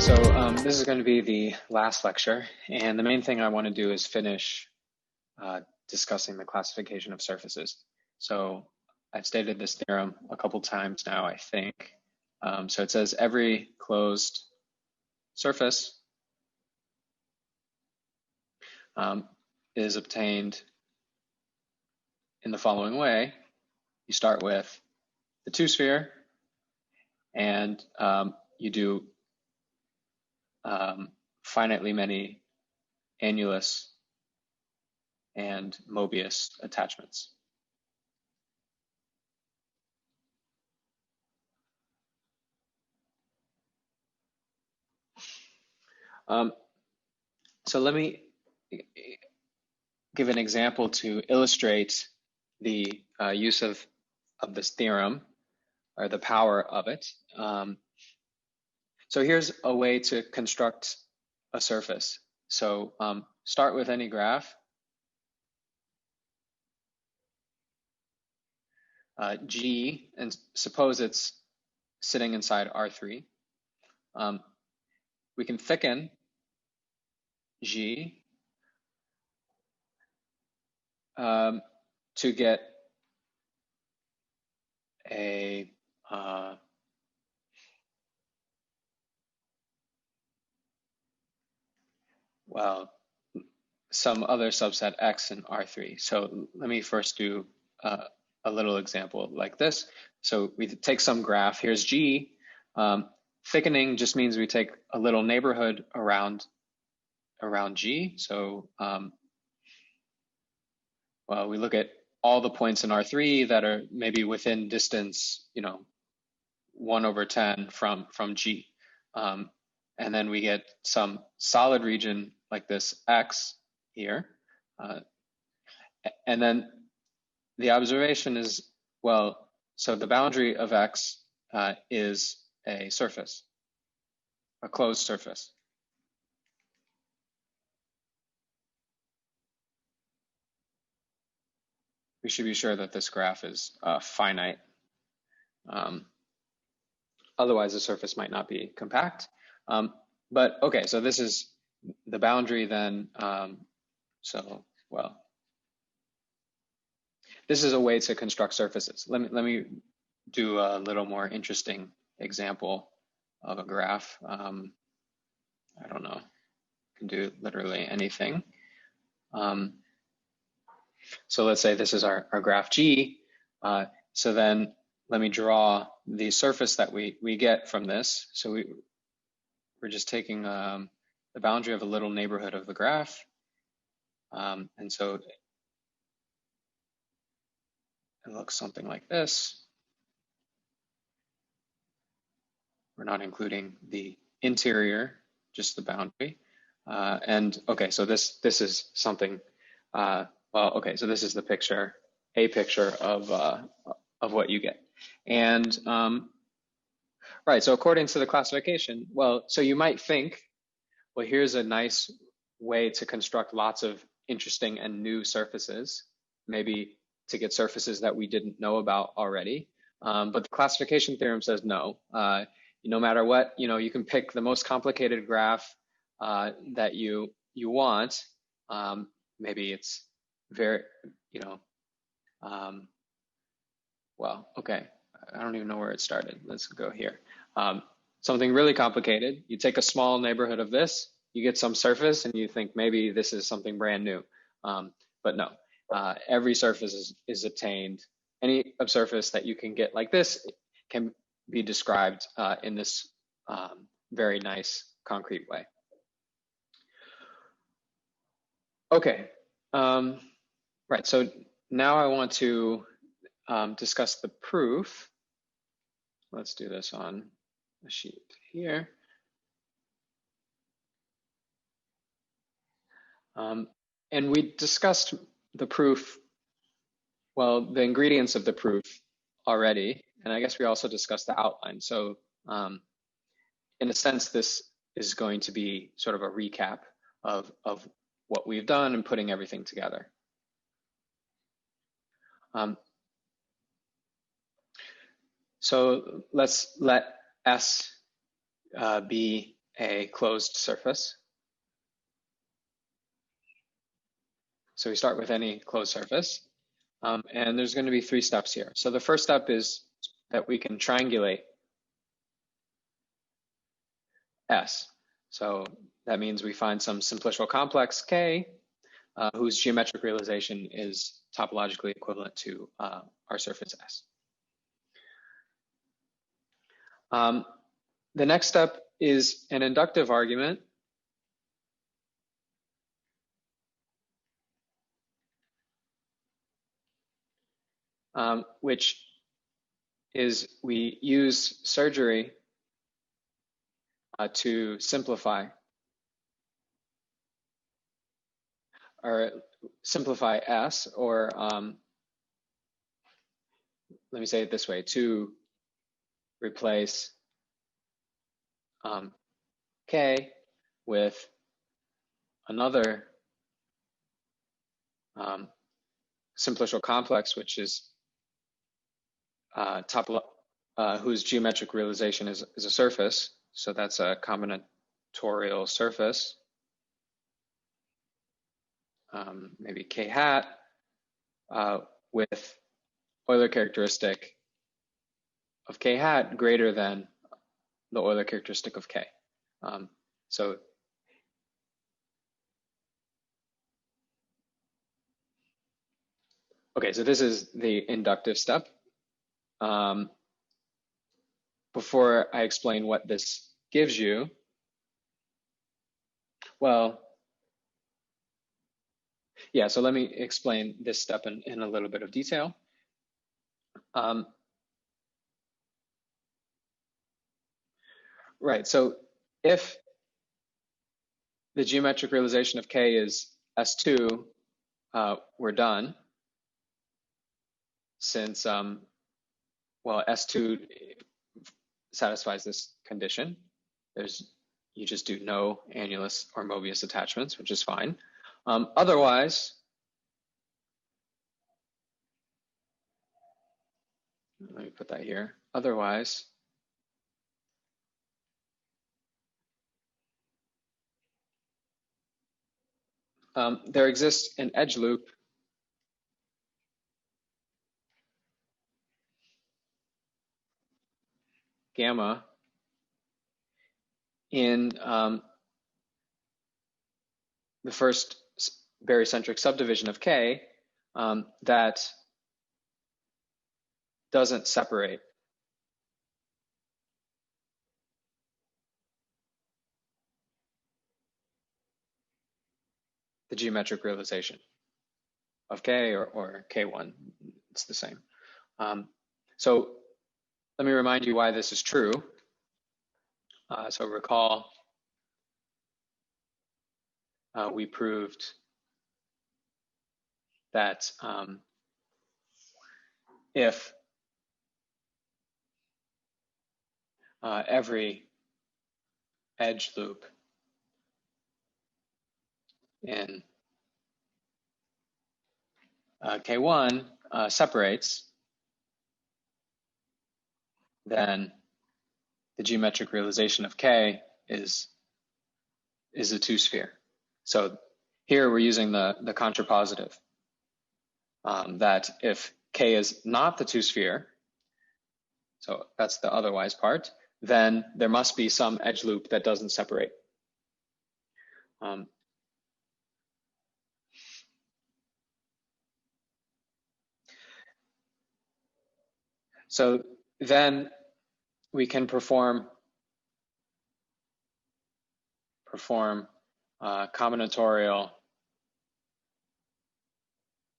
This is going to be the last lecture, and the main thing I want to do is finish discussing the classification of surfaces. So I've stated this theorem a couple times now, I think. So it says every closed surface is obtained in the following way. You start with the two-sphere, and you do finitely many annulus and Mobius attachments. So let me give an example to illustrate the use of this theorem, or the power of it. So here's a way to construct a surface. So start with any graph. G, and suppose it's sitting inside R3. We can thicken G to get a well, some other subset X in R3. So let me first do a little example like this. So we take some graph. Here's G. Thickening just means we take a little neighborhood around G. So well, we look at all the points in R3 that are maybe within distance, 1/10 from G. And then we get some solid region like this X here. And then the observation is, well, so the boundary of X is a surface, a closed surface. We should be sure that this graph is finite. Otherwise, the surface might not be compact. But okay, so this is the boundary then. Well, this is a way to construct surfaces. Let me do a little more interesting example of a graph. I don't know, you can do literally anything. So let's say this is our graph G. So then let me draw the surface that we get from this. So we're just taking the boundary of a little neighborhood of the graph. And so it looks something like this. We're not including the interior, just the boundary. And okay, so this is something, well, okay, so this is the picture, a picture of what you get. And right, so according to the classification, well, so you might think, well, here's a nice way to construct lots of interesting and new surfaces, maybe to get surfaces that we didn't know about already. But the classification theorem says no. No matter what, you can pick the most complicated graph that you want. Maybe it's very, well, okay, I don't even know where it started. Let's go here. Something really complicated. You take a small neighborhood of this, you get some surface, and you think maybe this is something brand new. But no, every surface is obtained. Any surface that you can get like this can be described in this very nice concrete way. Okay, right, so now I want to discuss the proof. Let's do this on a sheet here. And we discussed the proof, well, the ingredients of the proof already, and I guess we also discussed the outline. So in a sense, this is going to be sort of a recap of what we've done and putting everything together. So let's let S be a closed surface. So we start with any closed surface. And there's going to be 3 steps here. So the first step is that we can triangulate S. So that means we find some simplicial complex K whose geometric realization is topologically equivalent to our surface S. The next step is an inductive argument. Which is we use surgery to simplify S, or let me say it this way, to replace K with another simplicial complex, which is whose geometric realization is a surface. So that's a combinatorial surface, maybe K hat, with Euler characteristic of K hat greater than the Euler characteristic of K. Okay, so this is the inductive step. Before I explain what this gives you, well, yeah, so let me explain this step in a little bit of detail. Right, so if the geometric realization of K is S2, we're done, since, well, S2 satisfies this condition. You just do no annulus or Mobius attachments, which is fine. Otherwise, let me put that here. Otherwise, there exists an edge loop gamma in the first barycentric subdivision of K that doesn't separate the geometric realization of K or K1. It's the same. So let me remind you why this is true. So recall we proved that if every edge loop in K1 separates, then the geometric realization of K is a two-sphere. So here we're using the contrapositive, that if K is not the two-sphere, so that's the otherwise part, then there must be some edge loop that doesn't separate. So then we can perform combinatorial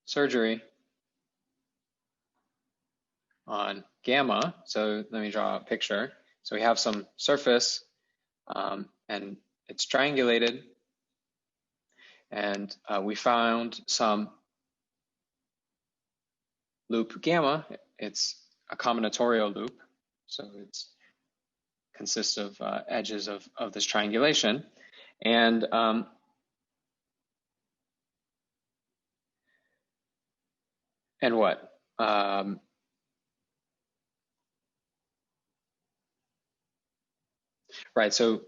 surgery on gamma. So let me draw a picture. So we have some surface and it's triangulated, and we found some loop gamma. It's a combinatorial loop, so it consists of edges of this triangulation, and what? Right, so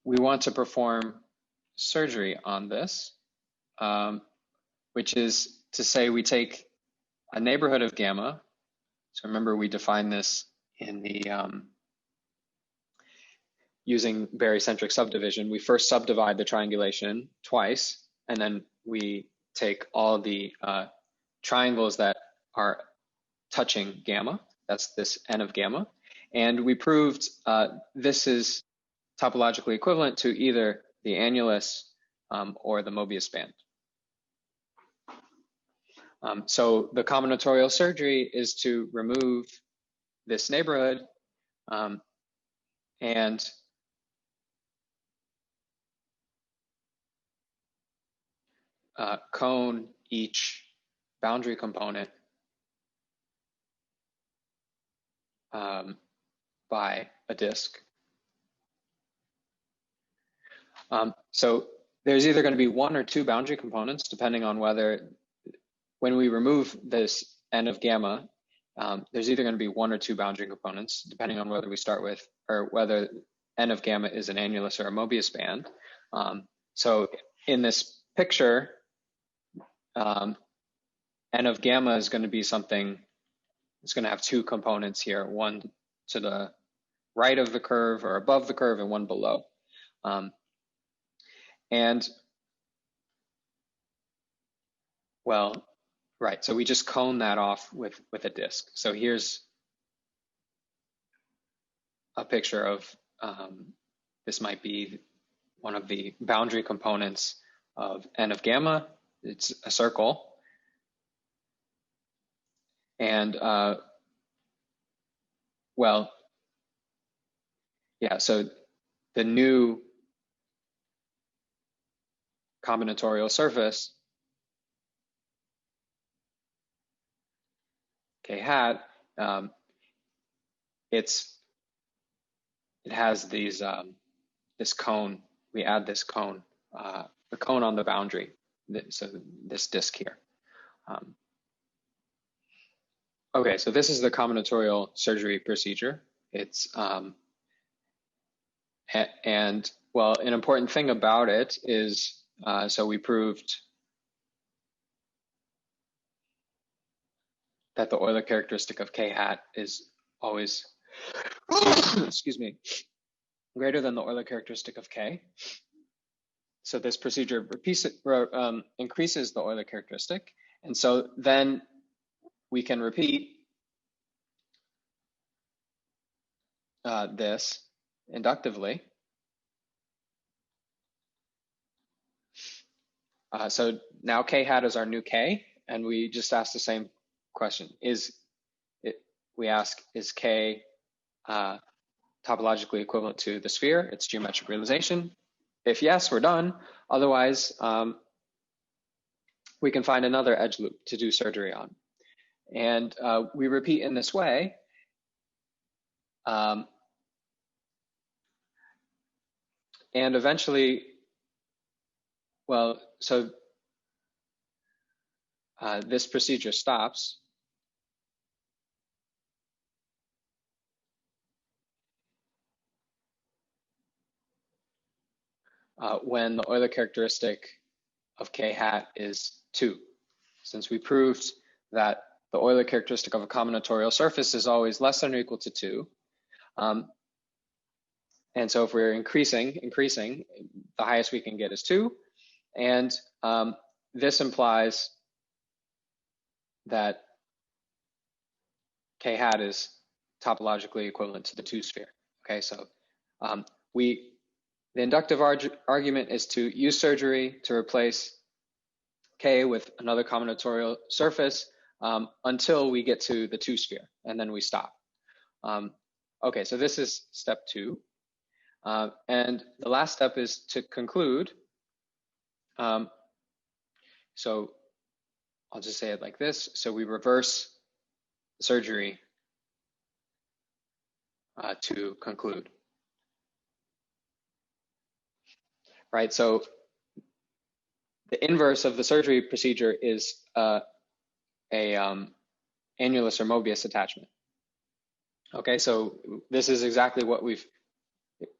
we want to perform surgery on this, which is to say we take a neighborhood of gamma. So remember, we define this in the using barycentric subdivision. We first subdivide the triangulation twice, and then we take all the triangles that are touching gamma. That's this n of gamma. And we proved this is topologically equivalent to either the annulus or the Mobius band. So the combinatorial surgery is to remove this neighborhood and cone each boundary component by a disk. So there's either going to be one or two boundary components, depending on whether, when we remove this n of gamma, there's either going to be one or two boundary components, depending on whether we start with, or whether n of gamma is an annulus or a Mobius band. So in this picture, n of gamma is going to be something, it's going to have two components here, one to the right of the curve or above the curve and one below. And well, right, so we just cone that off with a disk. So here's a picture of, this might be one of the boundary components of n of gamma. It's a circle. And well, yeah, so the new combinatorial surface, K hat, it has these this cone. We add this cone, the cone on the boundary. So this disk here. Okay, so this is the combinatorial surgery procedure. It's and well, an important thing about it is, so we proved that the Euler characteristic of K hat is always, excuse me, greater than the Euler characteristic of K. So this procedure increases the Euler characteristic. And so then we can repeat this inductively. So now K hat is our new K, and we just ask the same question. We ask, is K topologically equivalent to the sphere, its geometric realization? If yes, we're done. Otherwise, we can find another edge loop to do surgery on. And we repeat in this way. And eventually, well, so this procedure stops. When the Euler characteristic of K hat is 2. Since we proved that the Euler characteristic of a combinatorial surface is always less than or equal to 2. And so if we're increasing, the highest we can get is 2. And this implies that K hat is topologically equivalent to the 2 sphere. Okay, so the inductive argument is to use surgery to replace K with another combinatorial surface until we get to the 2 sphere, and then we stop. Okay, so this is step 2. And the last step is to conclude. So I'll just say it like this. So we reverse surgery to conclude. Right, so the inverse of the surgery procedure is annulus or Mobius attachment. Okay, so this is exactly what we've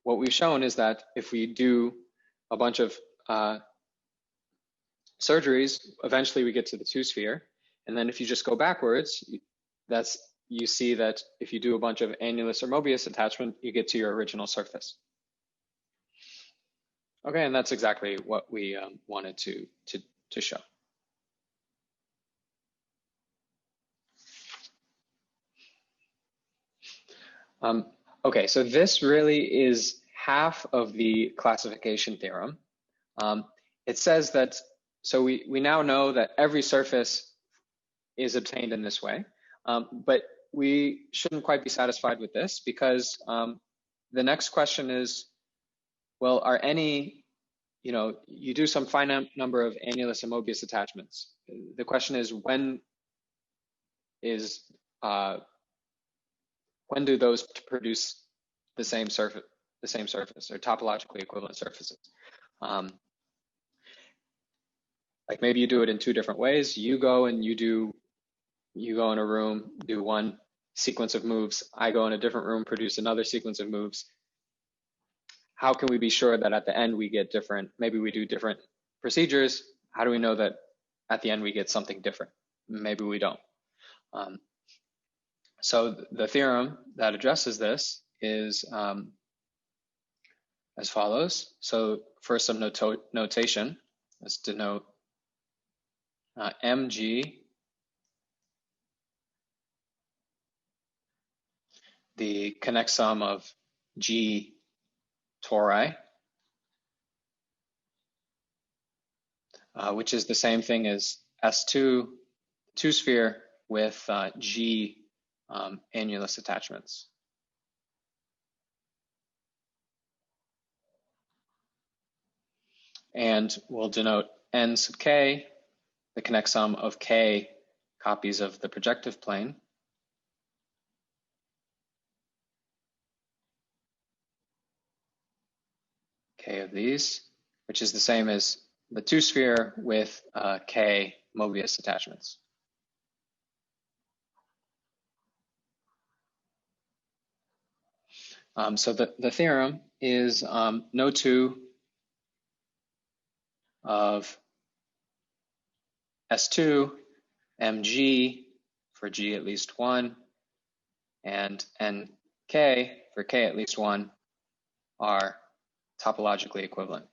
what we've shown is that if we do a bunch of surgeries, eventually we get to the two-sphere. And then if you just go backwards, you see that if you do a bunch of annulus or Mobius attachment, you get to your original surface. Okay, and that's exactly what we wanted to show. Okay, so this really is half of the classification theorem. It says that, so we now know that every surface is obtained in this way, but we shouldn't quite be satisfied with this, because the next question is, well, are any, you do some finite number of annulus and Mobius attachments. The question is, when do those produce the same surface, or topologically equivalent surfaces? Like maybe you do it in two different ways. You go in a room, do one sequence of moves. I go in a different room, produce another sequence of moves. How can we be sure that at the end we get different? Maybe we do different procedures. How do we know that at the end we get something different? Maybe we don't. So the theorem that addresses this is as follows. So first, some notation. Let's denote mg, the connect sum of g tori, which is the same thing as S2 two-sphere with g annulus attachments. And we'll denote n sub k, the connect sum of k copies of the projective plane. K of these, which is the same as the two-sphere with k Mobius attachments. So the theorem is no two of S2 mg for g at least one, and nk for k at least one are topologically equivalent.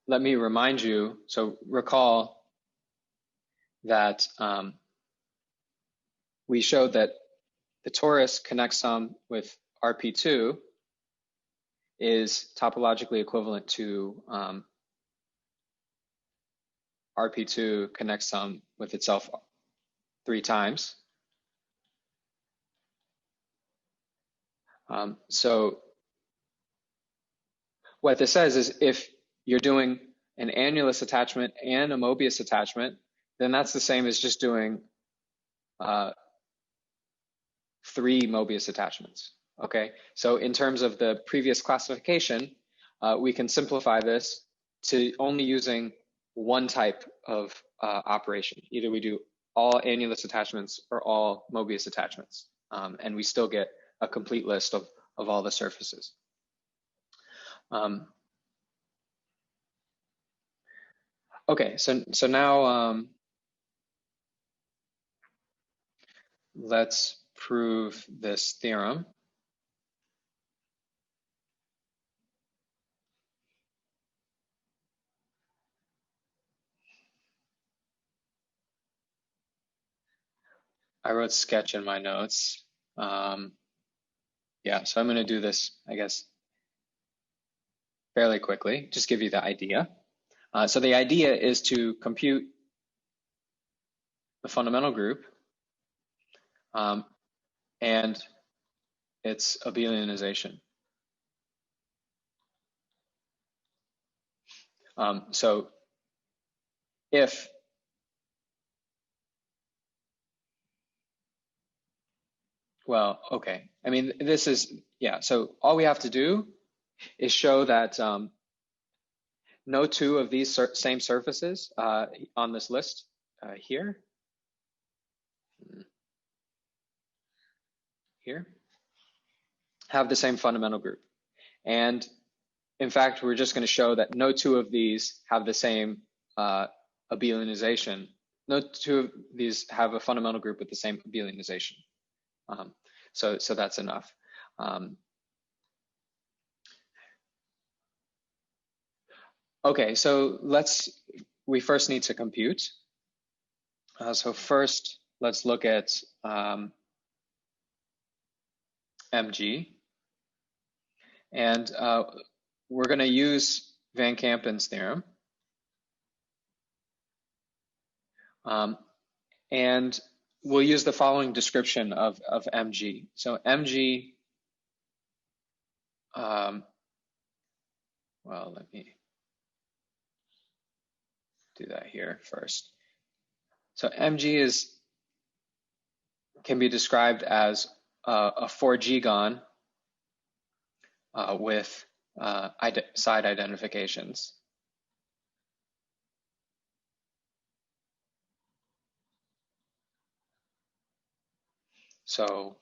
Let me remind you, so recall that we showed that the torus connect sum with RP2 is topologically equivalent to RP2 connect sum with itself 3 times. So what this says is if you're doing an annulus attachment and a Mobius attachment, then that's the same as just doing 3 Mobius attachments, okay? So in terms of the previous classification, we can simplify this to only using one type of operation. Either we do all annulus attachments or all Mobius attachments, and we still get a complete list of all the surfaces. Okay, so now let's prove this theorem. I wrote sketch in my notes. Yeah, so I'm going to do this, I guess, fairly quickly, just give you the idea. So the idea is to compute the fundamental group and its abelianization. So if well, okay. I mean, this is, yeah, so all we have to do is show that no two of these same surfaces on this list here have the same fundamental group. And in fact, we're just going to show that no two of these have the same abelianization. No two of these have a fundamental group with the same abelianization. So that's enough. Okay, so we first need to compute. So first, let's look at MG. And we're going to use Van Kampen's theorem. And we'll use the following description of MG. So MG, well, let me do that here first. So MG can be described as a 4G-gon with side identifications. So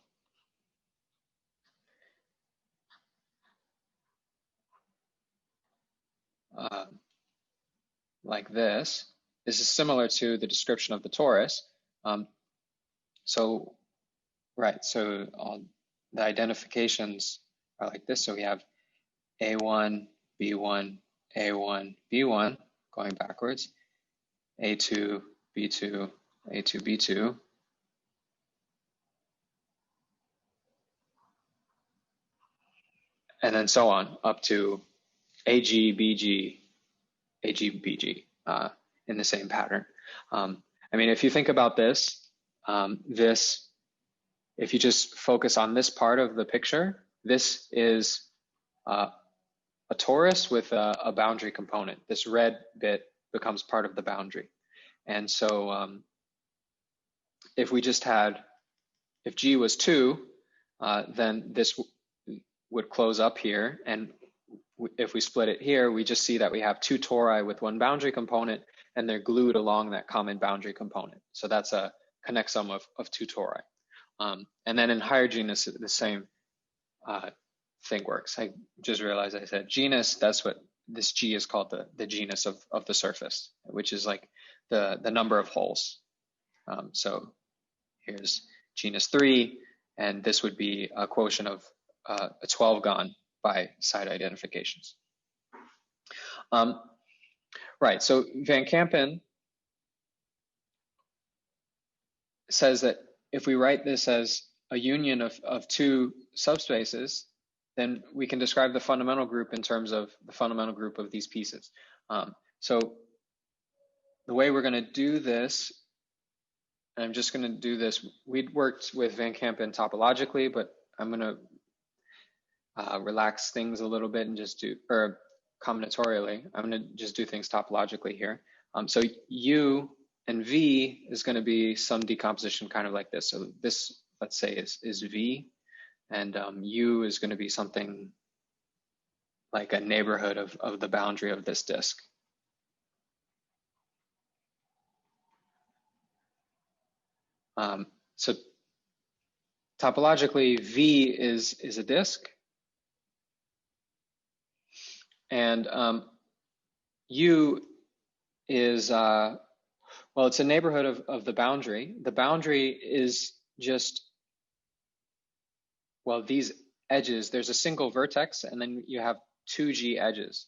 like this. This is similar to the description of the torus. So all the identifications are like this. So we have A1, B1, A1, B1 going backwards, A2, B2, A2, B2. And then so on up to AG, BG, AG, BG in the same pattern. I mean, if you think about this, if you just focus on this part of the picture, this is a torus with a boundary component. This red bit becomes part of the boundary. And so if G was 2, then this would close up here. And if we split it here, we just see that we have 2 tori with 1 boundary component, and they're glued along that common boundary component. So that's a connexum of 2 tori. And then in higher genus, the same thing works. I just realized I said genus. That's what this G is called, the genus of the surface, which is like the number of holes. So here's genus 3, and this would be a quotient of a 12-gon by side identifications. Right, so Van Kampen says that if we write this as a union of 2 subspaces, then we can describe the fundamental group in terms of the fundamental group of these pieces. So the way we're going to do this, and I'm just going to do this, we'd worked with Van Kampen topologically, but I'm going to relax things a little bit and just or combinatorially, I'm going to just do things topologically here. So U and V is going to be some decomposition kind of like this. So this, let's say, is V, and U is going to be something like a neighborhood of the boundary of this disk. So topologically, V is a disk, and U is, well, it's a neighborhood of the boundary. The boundary is just, well, these edges, there's a single vertex, and then you have 2 G edges.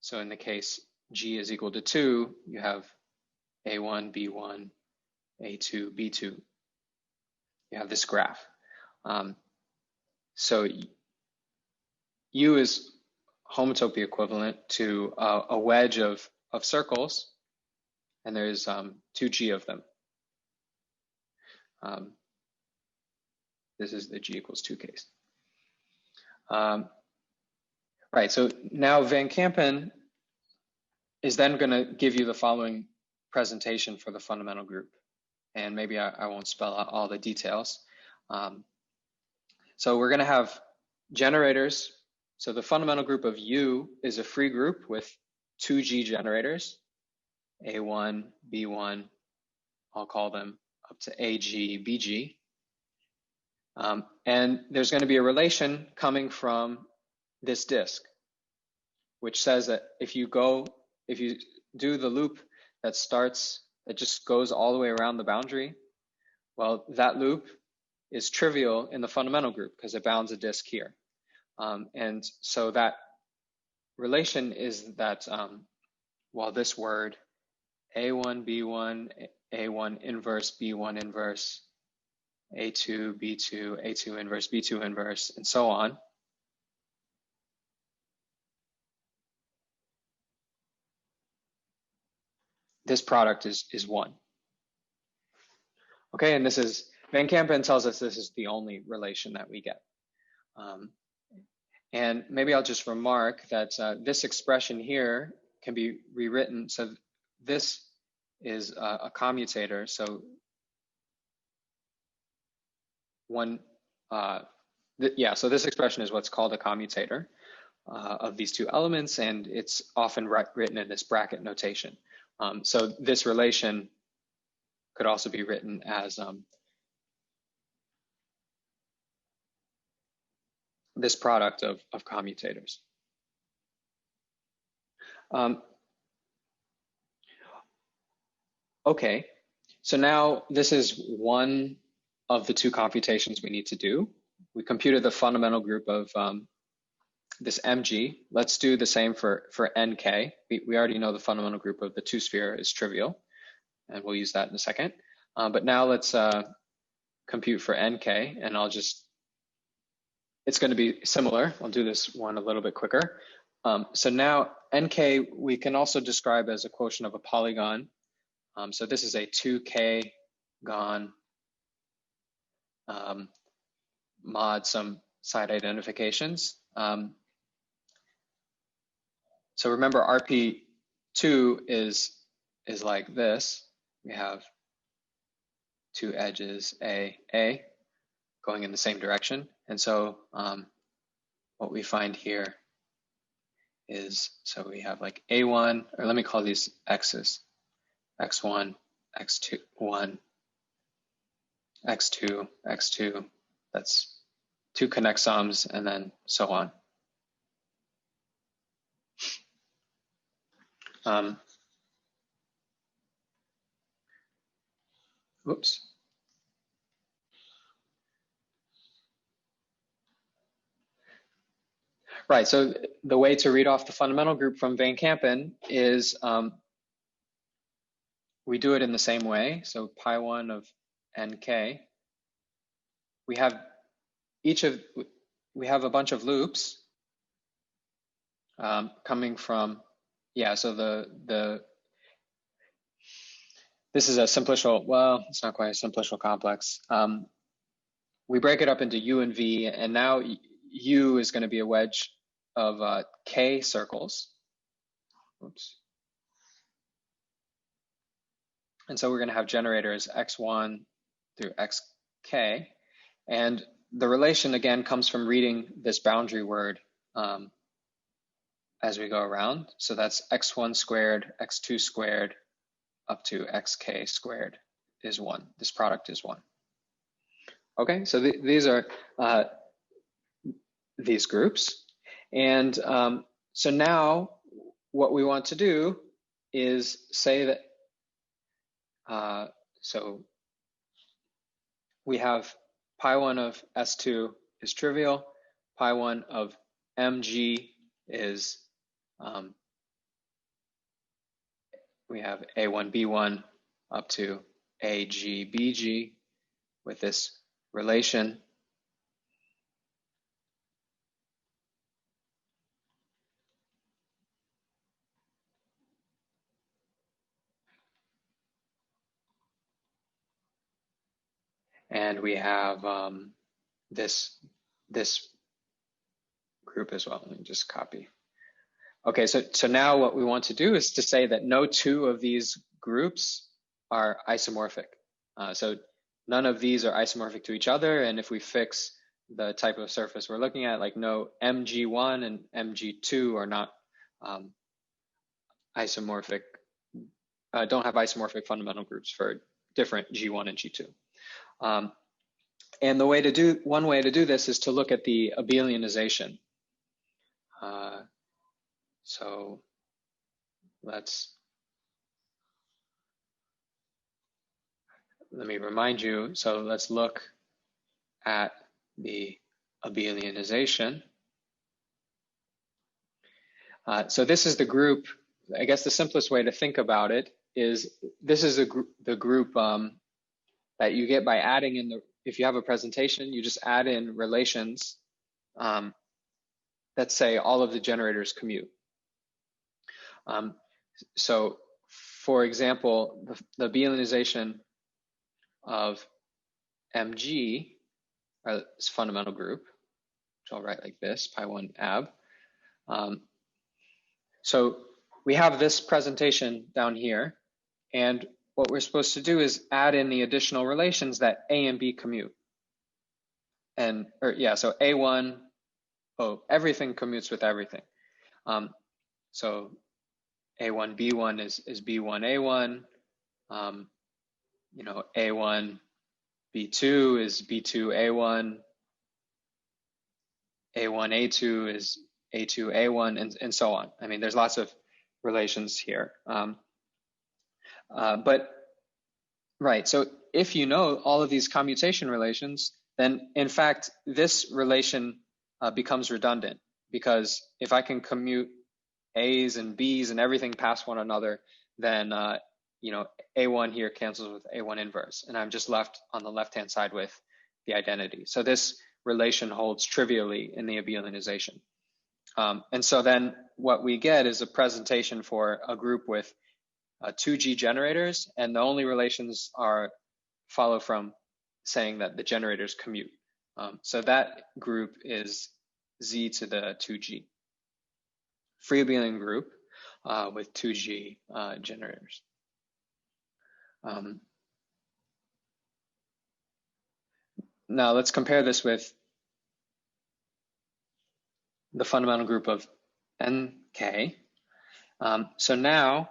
So in the case G is equal to 2, you have A1, B1, A2, B2. You have this graph. So U is homotopy equivalent to a wedge of circles, and there's 2G of them. This is the G equals 2 case. Right, so now Van Kampen is then going to give you the following presentation for the fundamental group. and maybe I won't spell out all the details. So we're going to have generators. So the fundamental group of U is a free group with 2G generators, A1, B1, I'll call them up to AG, BG. And there's going to be a relation coming from this disk, which says that if you do the loop that just goes all the way around the boundary, well, that loop is trivial in the fundamental group because it bounds a disk here. And so that relation is that, well, this word A1, B1, A1 inverse, B1 inverse, A2, B2, A2 inverse, B2 inverse, and so on. This product is 1. Okay, and this is, Van Kampen tells us this is the only relation that we get. And maybe I'll just remark that this expression here can be rewritten. So this is a commutator. So so this expression is what's called a commutator of these two elements, and it's often written in this bracket notation. So this relation could also be written as this product of commutators. Okay, so now this is one of the 2 computations we need to do. We computed the fundamental group of this MG. Let's do the same for NK. We already know the fundamental group of the 2-sphere is trivial, and we'll use that in a second. But now let's compute for NK, and it's going to be similar. I'll do this one a little bit quicker. So now NK we can also describe as a quotient of a polygon. So this is a 2K gon mod some side identifications. So remember RP2 is like this. We have 2 edges A going in the same direction. And so what we find here is, so we have like A1, or let me call these X's, X1, X2, 1, X2, X2, that's 2 connect sums, and then so on. Oops. Right, so the way to read off the fundamental group from Van Kampen is we do it in the same way. So pi1 of NK. We have a bunch of loops coming from, so this is a simplicial, well, it's not quite a simplicial complex. We break it up into U and V, and now U is going to be a wedge of K circles. Oops. And so we're going to have generators X1 through XK. And the relation, again, comes from reading this boundary word as we go around. So that's X1 squared, X2 squared, up to XK squared is 1. This product is 1. Okay, so these are these groups. And so now what we want to do is say that, so we have pi1 of S2 is trivial, pi1 of MG is, we have A1, B1 up to AG, BG with this relation. And we have this group as well. Let me just copy. Okay, so now what we want to do is to say that no 2 of these groups are isomorphic. So none of these are isomorphic to each other, and if we fix the type of surface we're looking at, like no mg1 and mg2 are not isomorphic, don't have isomorphic fundamental groups for different G1 and G2. And one way to do this is to look at the abelianization. So let me remind you. So let's look at the abelianization. So this is the group. I guess the simplest way to think about it is this is the group that you get by adding in if you have a presentation, you just add in relations that say all of the generators commute. So for example, the abelianization of Mg, this fundamental group, which I'll write like this, pi1 ab. So we have this presentation down here, and what we're supposed to do is add in the additional relations that A and B commute. So A1, everything commutes with everything. So A1, B1 is B1, A1. A1, B2 is B2, A1. A1, A2 is A2, A1, and so on. I mean, there's lots of relations here. So if you know all of these commutation relations, then in fact, this relation becomes redundant, because if I can commute A's and B's and everything past one another, then A1 here cancels with A1 inverse, and I'm just left on the left-hand side with the identity. So this relation holds trivially in the abelianization. And so then what we get is a presentation for a group with 2G generators, and the only relations follow from saying that the generators commute. So that group is Z to the 2G. Free abelian group with 2G generators. Now let's compare this with the fundamental group of NK. So now,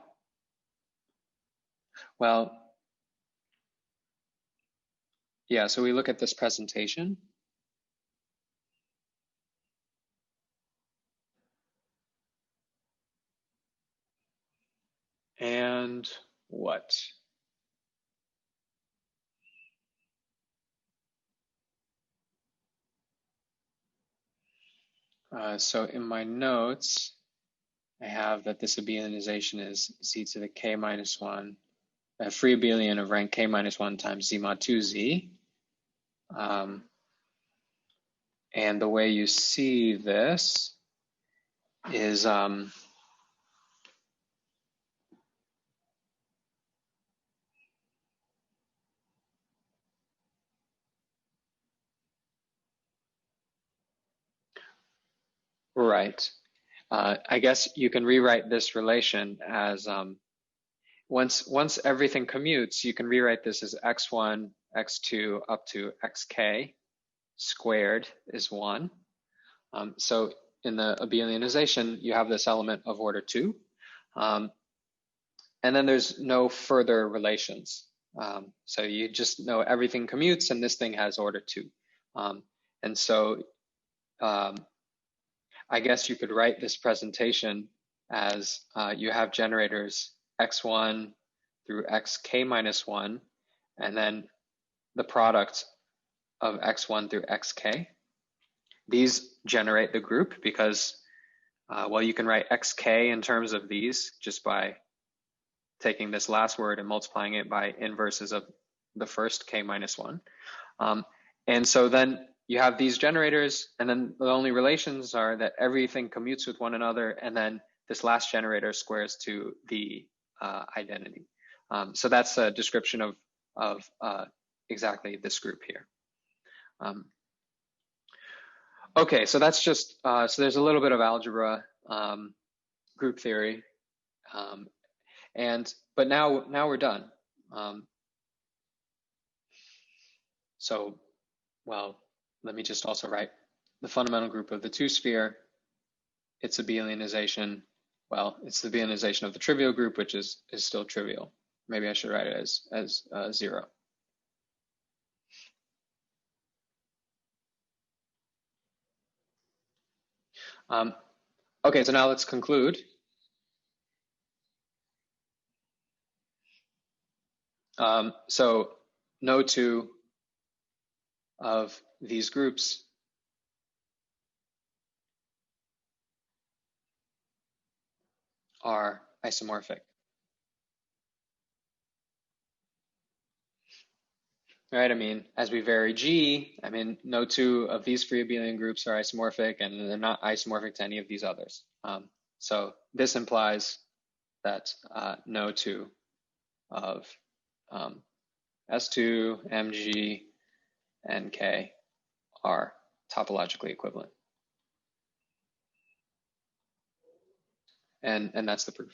so we look at this presentation. And what? So in my notes, I have that this abelianization is Z to the K minus 1, a free abelian of rank K minus 1 times Z mod 2Z. And the way you see this is right. I guess you can rewrite this relation as once everything commutes, you can rewrite this as x1, x2 up to xk squared is 1. So in the abelianization, you have this element of order 2. And then there's no further relations. So you just know everything commutes and this thing has order 2. And so I guess you could write this presentation as you have generators x1 through xk minus 1, and then the product of x1 through xk. These generate the group because, you can write xk in terms of these just by taking this last word and multiplying it by inverses of the first k minus 1. And so then you have these generators, and then the only relations are that everything commutes with one another, and then this last generator squares to the identity. So that's a description of exactly this group here. Okay, so that's just, so there's a little bit of algebra, group theory, but now we're done. So, well, let me just also write the fundamental group of the two-sphere. It's abelianization. Well, it's the abelianization of the trivial group, which is still trivial. Maybe I should write it as 0. Okay, so now let's conclude. So no two of these groups are isomorphic. Right, I mean, as we vary G, I mean, no two of these free abelian groups are isomorphic, and they're not isomorphic to any of these others. So this implies that no two of S2, MG, and K are topologically equivalent. And that's the proof.